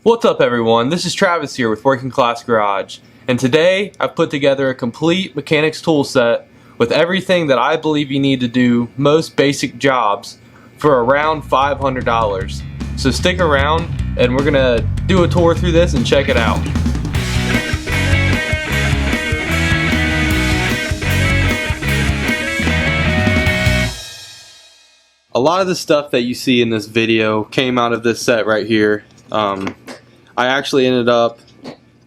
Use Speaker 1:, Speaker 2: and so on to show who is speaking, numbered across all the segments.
Speaker 1: What's up everyone, this is Travis here with Working Class Garage, and today I've put together a complete mechanics tool set with everything that I believe you need to do most basic jobs for around $500. So stick around and we're gonna do a tour through this and check it out. A lot of the stuff that you see in this video came out of this set right here. I actually ended up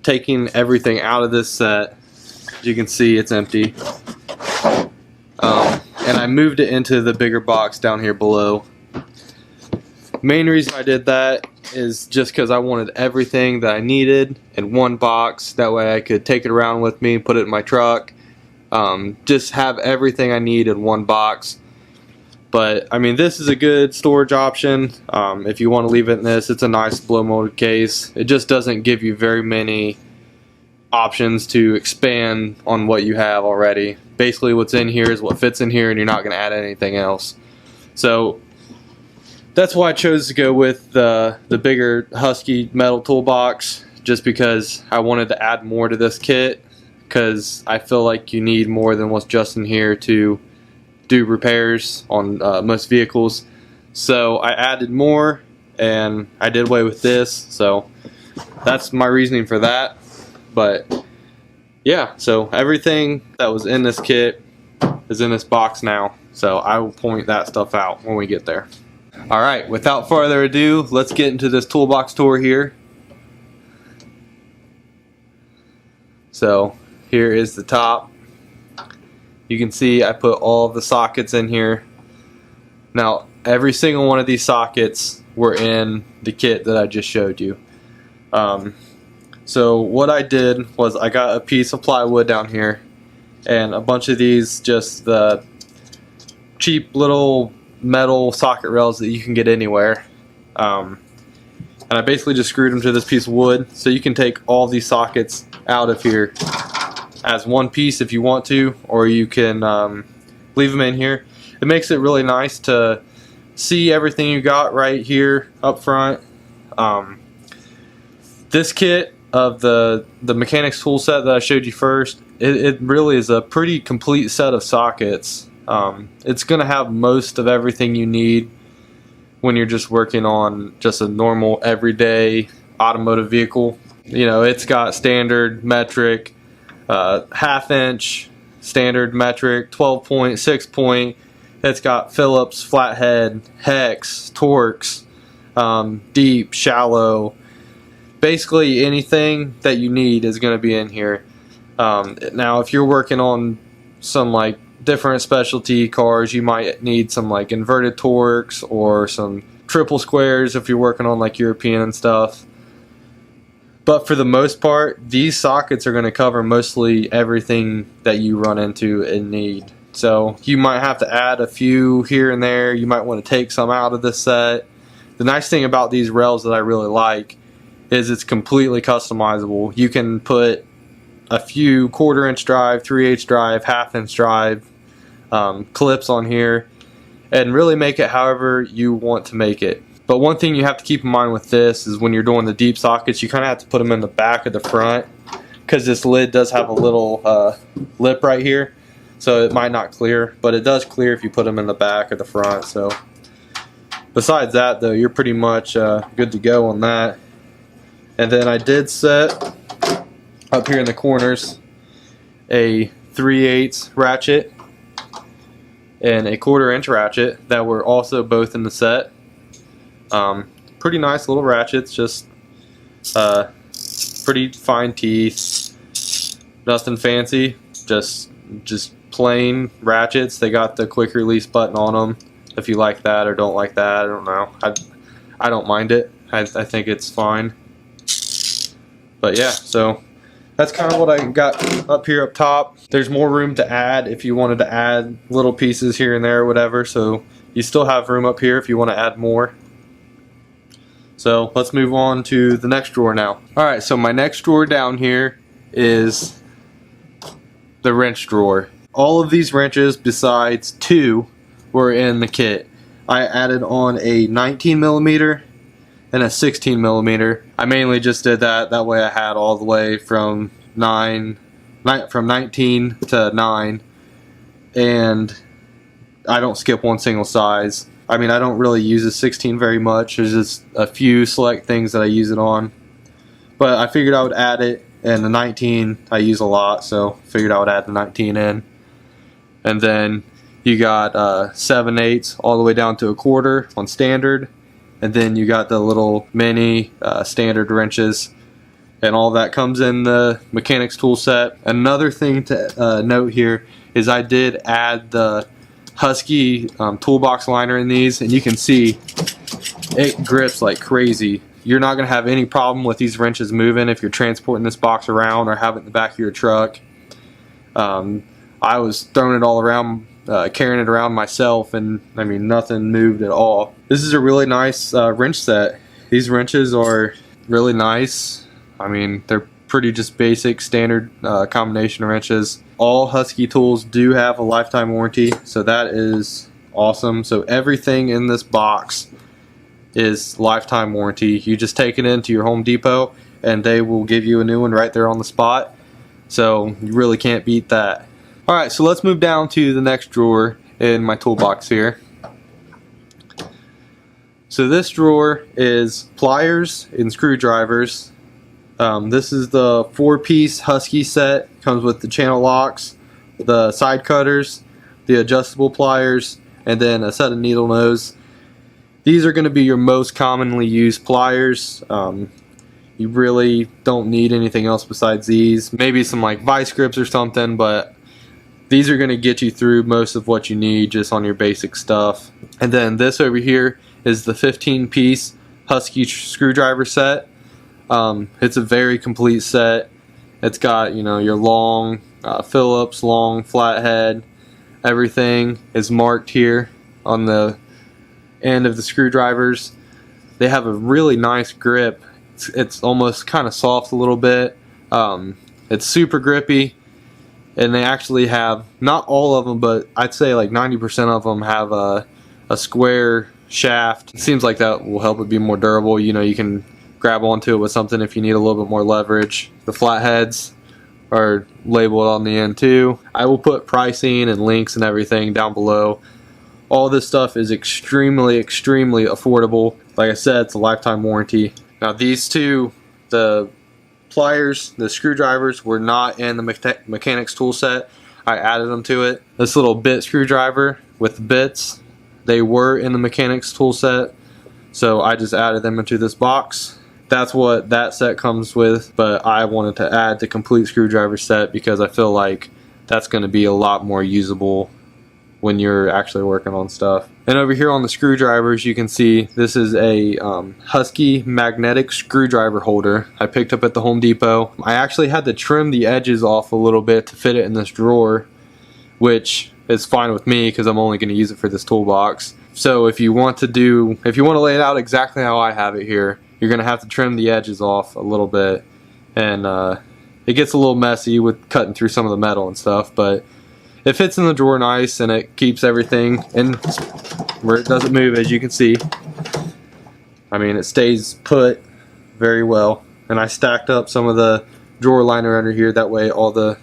Speaker 1: taking everything out of this set. As you can see, it's empty. And I moved it into the bigger box down here below. Main reason I did that is just because I wanted everything that I needed in one box. That way I could take it around with me, put it in my truck. Just have everything I need in one box. But I mean, this is a good storage option. If you want to leave it in this, it's a nice blow molded case. It just doesn't give you very many options to expand on what you have already. Basically what's in here is what fits in here, and you're not going to add anything else. So that's why I chose to go with the bigger Husky metal toolbox, just because I wanted to add more to this kit, because I feel like you need more than what's just in here to do repairs on most vehicles. So I added more and I did away with this, so that's my reasoning for that. But yeah, so everything that was in this kit is in this box now, so I will point that stuff out when we get there. Alright, without further ado, let's get into this toolbox tour here. So here is the top. You can see I put all of the sockets in here. Now every single one of these sockets were in the kit that I just showed you. So what I did was I got a piece of plywood down here and a bunch of these, just the cheap little metal socket rails that you can get anywhere. And I basically just screwed them to this piece of wood, so you can take all these sockets out of here as one piece if you want to, or you can leave them in here. It makes it really nice to see everything you got right here up front. This kit of the mechanics tool set that I showed you first, it really is a pretty complete set of sockets. It's gonna have most of everything you need when you're just working on just a normal everyday automotive vehicle. You know, it's got standard, metric, half-inch, standard, metric, 12-point, 6-point. It's got Phillips, flathead, hex, Torx, deep, shallow. Basically anything that you need is going to be in here. Now if you're working on some like different specialty cars, you might need some like inverted Torx or some triple squares if you're working on like European and stuff. But for the most part, these sockets are going to cover mostly everything that you run into and need. So you might have to add a few here and there. You might want to take some out of this set. The nice thing about these rails that I really like is it's completely customizable. You can put a few 1/4 inch drive, 3/8 drive, 1/2 inch drive clips on here and really make it however you want to make it. But one thing you have to keep in mind with this is when you're doing the deep sockets, you kind of have to put them in the back of the front, because this lid does have a little lip right here, so it might not clear, but it does clear if you put them in the back or the front. So besides that though, you're pretty much good to go on that. And then I did set up here in the corners a 3/8 ratchet and a 1/4 inch ratchet that were also both in the set. Pretty nice little ratchets, just pretty fine teeth, nothing fancy, just plain ratchets. They got the quick release button on them. If you like that or don't like that, I don't know. I don't mind it. I think it's fine. But yeah, so that's kind of what I got up here up top. There's more room to add if you wanted to add little pieces here and there or whatever, so you still have room up here if you want to add more. So let's move on to the next drawer now. Alright, so my next drawer down here is the wrench drawer. All of these wrenches besides 2 were in the kit. I added on a 19mm and a 16 millimeter. I mainly just did that way I had all the way from 19 to 9, and I don't skip one single size. I mean, I don't really use a 16 very much. There's just a few select things that I use it on, but I figured I would add it, and the 19 I use a lot, so figured I would add the 19 in. And then you got 7/8 all the way down to a quarter on standard, and then you got the little mini standard wrenches, and all that comes in the mechanics tool set. Another thing to note here is I did add the Husky toolbox liner in these, and you can see it grips like crazy. You're not going to have any problem with these wrenches moving if you're transporting this box around or have it in the back of your truck. I was throwing it all around, carrying it around myself, and I mean, nothing moved at all. This is a really nice wrench set. These wrenches are really nice. I mean, they're pretty just basic standard combination wrenches. All Husky tools do have a lifetime warranty, so that is awesome. So everything in this box is lifetime warranty. You just take it into your Home Depot and they will give you a new one right there on the spot. So you really can't beat that. Alright, so let's move down to the next drawer in my toolbox here. So this drawer is pliers and screwdrivers. This is the 4-piece Husky set. Comes with the channel locks, the side cutters, the adjustable pliers, and then a set of needle nose. These are going to be your most commonly used pliers. You really don't need anything else besides these. Maybe some like vice grips or something, but these are going to get you through most of what you need just on your basic stuff. And then this over here is the 15-piece Husky Screwdriver Set. It's a very complete set. It's got, you know, your long Phillips, long flathead. Everything is marked here on the end of the screwdrivers. They have a really nice grip. It's almost kind of soft a little bit. It's super grippy, and they actually have, not all of them, but I'd say like 90% of them have a square shaft. It seems like that will help it be more durable. You know, you can grab onto it with something if you need a little bit more leverage. The flatheads are labeled on the end too. I will put pricing and links and everything down below. All this stuff is extremely affordable. Like I said, it's a lifetime warranty. Now these two, the pliers, the screwdrivers, were not in the mechanics tool set. I added them to it. This little bit screwdriver with bits, they were in the mechanics tool set, so I just added them into this box. That's what that set comes with, but I wanted to add the complete screwdriver set because I feel like that's going to be a lot more usable when you're actually working on stuff. And over here on the screwdrivers, you can see this is a Husky magnetic screwdriver holder I picked up at the Home Depot. I actually had to trim the edges off a little bit to fit it in this drawer, which is fine with me because I'm only going to use it for this toolbox. So if you want to lay it out exactly how I have it here, you're going to have to trim the edges off a little bit, and it gets a little messy with cutting through some of the metal and stuff, but it fits in the drawer nice, and it keeps everything in where it doesn't move, as you can see. I mean, it stays put very well. And I stacked up some of the drawer liner under here, that way all the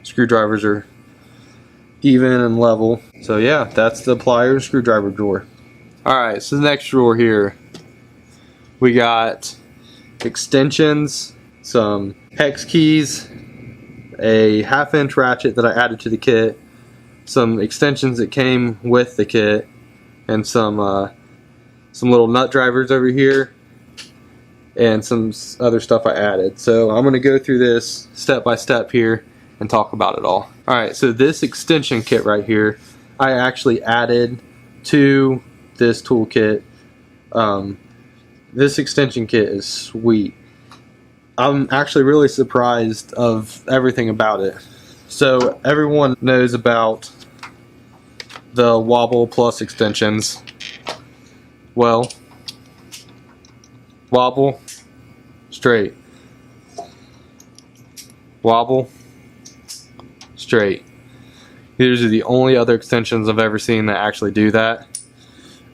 Speaker 1: screwdrivers are even and level. So yeah, that's the pliers screwdriver drawer. Alright, so the next drawer here, we got extensions, some hex keys, a 1/2-inch ratchet that I added to the kit, some extensions that came with the kit, and some little nut drivers over here, and some other stuff I added. So I'm going to go through this step by step here and talk about it all. Alright, so this extension kit right here, I actually added to this toolkit. This extension kit is sweet. I'm actually really surprised of everything about it. So everyone knows about the Wobble Plus extensions. Well, wobble, straight. Wobble, straight. These are the only other extensions I've ever seen that actually do that.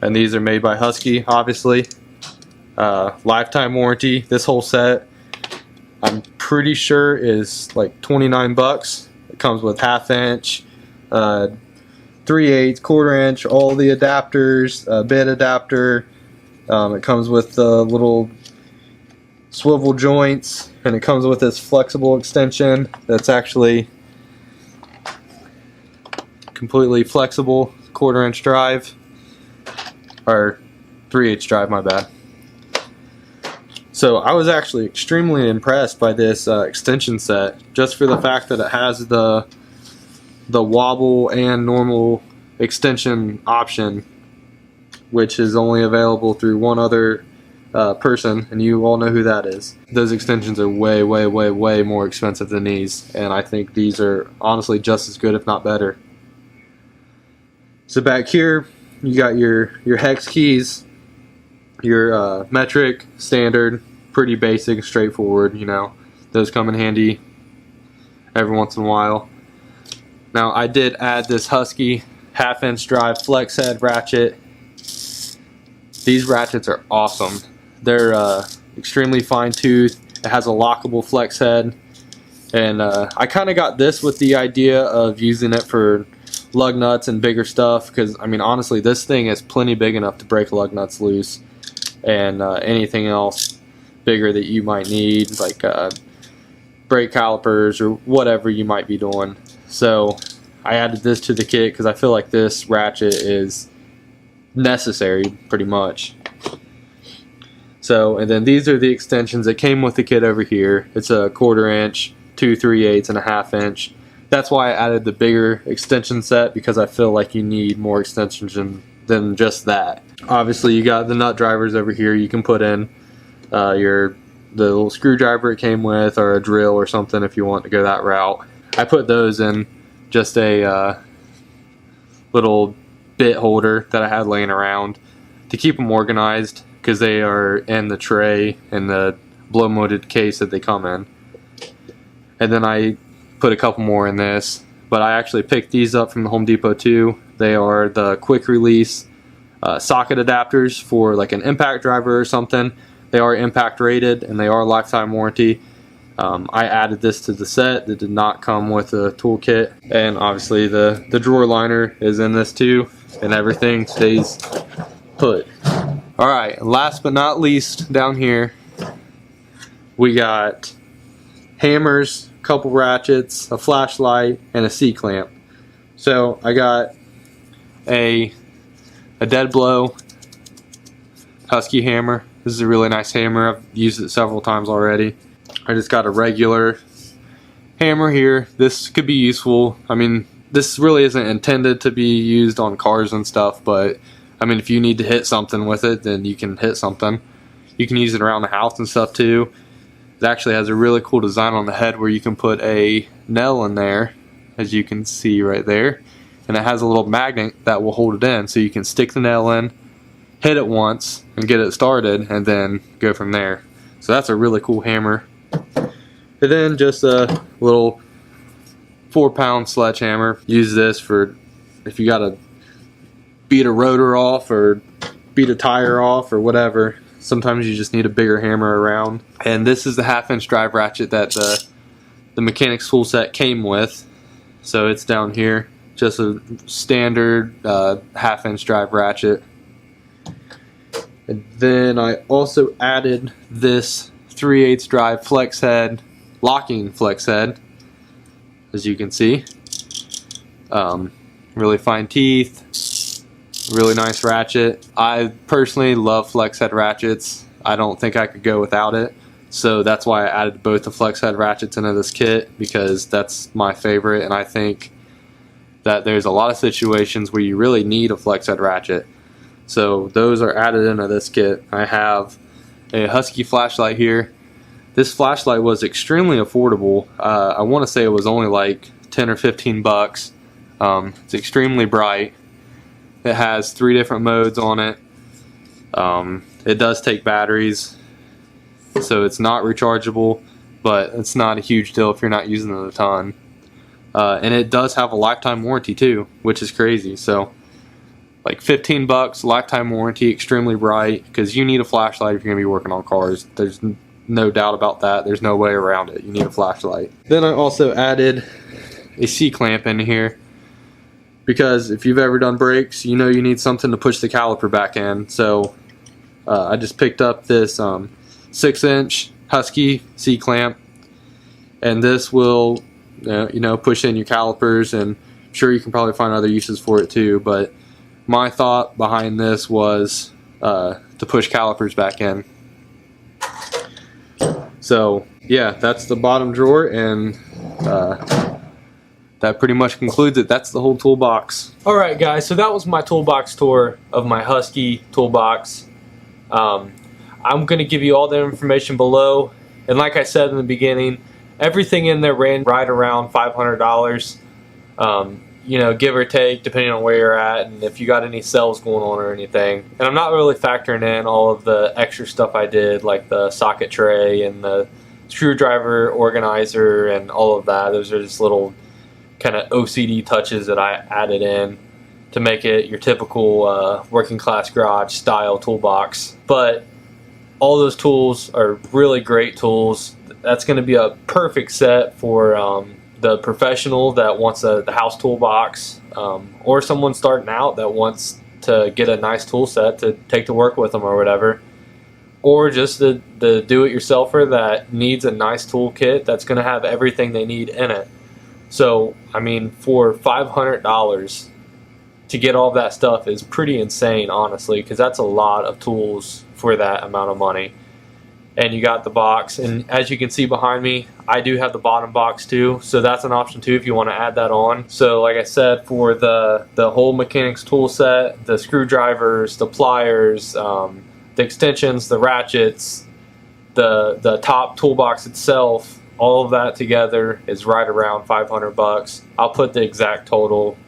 Speaker 1: And these are made by Husky, obviously. Lifetime warranty. This whole set, I'm pretty sure, is like 29 bucks. It comes with 1/2 inch, 3/8, 1/4 inch, all the adapters, bit adapter. It comes with little swivel joints, and it comes with this flexible extension that's actually completely flexible. 1/4 inch drive, or 3/8 drive, my bad. So I was actually extremely impressed by this extension set, just for the fact that it has the wobble and normal extension option, which is only available through one other person, and you all know who that is. Those extensions are way, way, way, way more expensive than these, and I think these are honestly just as good, if not better. So back here, you got your hex keys, your metric, standard, pretty basic, straightforward, you know. Those come in handy every once in a while. Now I did add this Husky 1/2 inch drive flex head ratchet. These ratchets are awesome. They're extremely fine tooth. It has a lockable flex head, and I kind of got this with the idea of using it for lug nuts and bigger stuff, because I mean honestly this thing is plenty big enough to break lug nuts loose and anything else bigger that you might need, like brake calipers or whatever you might be doing. So I added this to the kit because I feel like this ratchet is necessary pretty much. So, and then these are the extensions that came with the kit over here. It's a 1/4 inch, 2 3/8, and a 1/2 inch. That's why I added the bigger extension set, because I feel like you need more extensions than just that. Obviously you got the nut drivers over here. You can put in the little screwdriver it came with, or a drill or something if you want to go that route. I put those in just a little bit holder that I had laying around to keep them organized, because they are in the tray in the blow molded case that they come in. And then I put a couple more in this, but I actually picked these up from the Home Depot too. They are the quick release socket adapters for like an impact driver or something. They are impact rated and they are lifetime warranty. I added this to the set. That did not come with a toolkit, and obviously the drawer liner is in this too, and everything stays put. Alright, last but not least, down here we got hammers, a couple ratchets, a flashlight, and a C-clamp. So I got a dead blow Husky hammer. This is a really nice hammer. I've used it several times already. I just got a regular hammer here. This could be useful. I mean, this really isn't intended to be used on cars and stuff, but I mean, if you need to hit something with it, then you can hit something. You can use it around the house and stuff too. It actually has a really cool design on the head where you can put a nail in there, as you can see right there, and it has a little magnet that will hold it in, so you can stick the nail in, hit it once, and get it started, and then go from there. So that's a really cool hammer. And then just a little 4-pound sledgehammer. Use this for if you gotta beat a rotor off or beat a tire off or whatever. Sometimes you just need a bigger hammer around. And this is the 1/2 inch drive ratchet that the Mechanics tool set came with. So it's down here, just a standard 1/2 inch drive ratchet. And then I also added this 3/8 drive flex head, locking flex head, as you can see. Really fine teeth, really nice ratchet. I personally love flex head ratchets. I don't think I could go without it. So that's why I added both the flex head ratchets into this kit, because that's my favorite, and I think that there's a lot of situations where you really need a flex head ratchet. So those are added into this kit. I have a Husky flashlight here. This flashlight was extremely affordable. I want to say it was only like 10 or 15 bucks. It's extremely bright. It has 3 different modes on it. It does take batteries, so it's not rechargeable, but it's not a huge deal if you're not using it a ton. And it does have a lifetime warranty too, which is crazy. So like 15 bucks, lifetime warranty, extremely bright, because you need a flashlight if you're going to be working on cars. There's no doubt about that. There's no way around it. You need a flashlight. Then I also added a C-clamp in here, because if you've ever done brakes, you know you need something to push the caliper back in. So I just picked up this 6-inch Husky C-clamp, and this will push in your calipers, and I'm sure you can probably find other uses for it too, but my thought behind this was to push calipers back in. So yeah, that's the bottom drawer, and that pretty much concludes it. That's the whole toolbox. Alright guys, so that was my toolbox tour of my Husky toolbox. I'm going to give you all the information below, and like I said in the beginning, everything in there ran right around $500, give or take, depending on where you're at and if you got any sales going on or anything. And I'm not really factoring in all of the extra stuff I did, like the socket tray and the screwdriver organizer and all of that. Those are just little kind of OCD touches that I added in to make it your typical working class garage style toolbox. But all those tools are really great tools. That's going to be a perfect set for the professional that wants the house toolbox, or someone starting out that wants to get a nice tool set to take to work with them or whatever, or just the do-it-yourselfer that needs a nice toolkit that's going to have everything they need in it. So I mean, for $500 to get all that stuff is pretty insane, honestly, because that's a lot of tools for that amount of money. And you got the box, and as you can see behind me, I do have the bottom box too, so that's an option too if you want to add that on. So like I said, for the whole mechanics tool set, the screwdrivers, the pliers, the extensions, the ratchets, the top toolbox itself, all of that together is right around 500 bucks. I'll put the exact total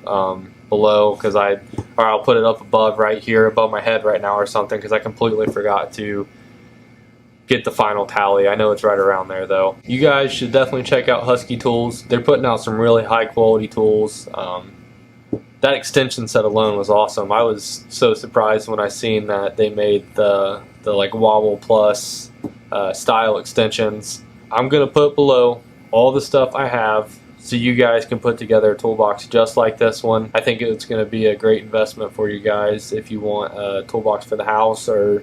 Speaker 1: below, because I'll put it up above right here above my head right now or something, because I completely forgot to get the final tally. I know it's right around there though. You guys should definitely check out Husky Tools. They're putting out some really high quality tools. That extension set alone was awesome. I was so surprised when I seen that they made the like Wobble Plus style extensions. I'm gonna put below all the stuff I have so you guys can put together a toolbox just like this one. I think it's gonna be a great investment for you guys if you want a toolbox for the house, or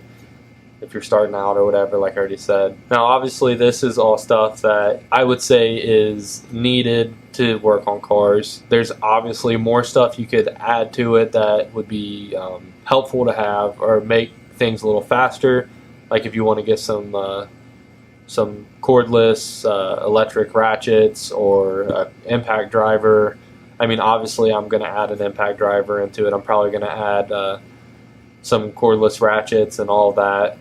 Speaker 1: if you're starting out or whatever, like I already said. Now obviously this is all stuff that I would say is needed to work on cars. There's obviously more stuff you could add to it that would be helpful to have or make things a little faster, like if you want to get some cordless electric ratchets or an impact driver. I mean, obviously I'm going to add an impact driver into it. I'm probably going to add some cordless ratchets and all that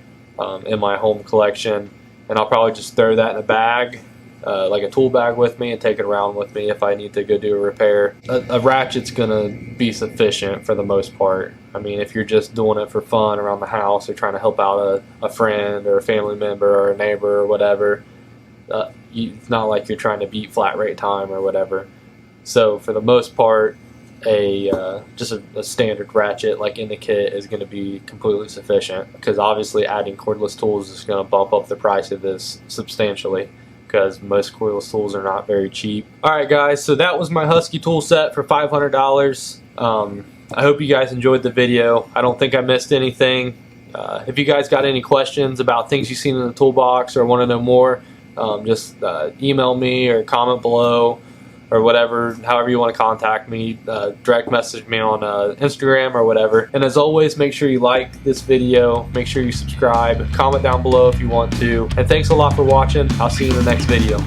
Speaker 1: in my home collection, and I'll probably just throw that in a bag, like a tool bag with me, and take it around with me if I need to go do a repair. A ratchet's gonna be sufficient for the most part. I mean, if you're just doing it for fun around the house or trying to help out a friend or a family member or a neighbor or whatever, it's not like you're trying to beat flat rate time or whatever. So for the most part, just a standard ratchet like in the kit is going to be completely sufficient, because obviously adding cordless tools is going to bump up the price of this substantially, because most cordless tools are not very cheap. Alright guys, so that was my Husky tool set for $500. I hope you guys enjoyed the video. I don't think I missed anything. If you guys got any questions about things you've seen in the toolbox or want to know more, just email me or comment below, or whatever, however you want to contact me. Direct message me on Instagram or whatever. And as always, make sure you like this video, make sure you subscribe, comment down below if you want to. And thanks a lot for watching. I'll see you in the next video.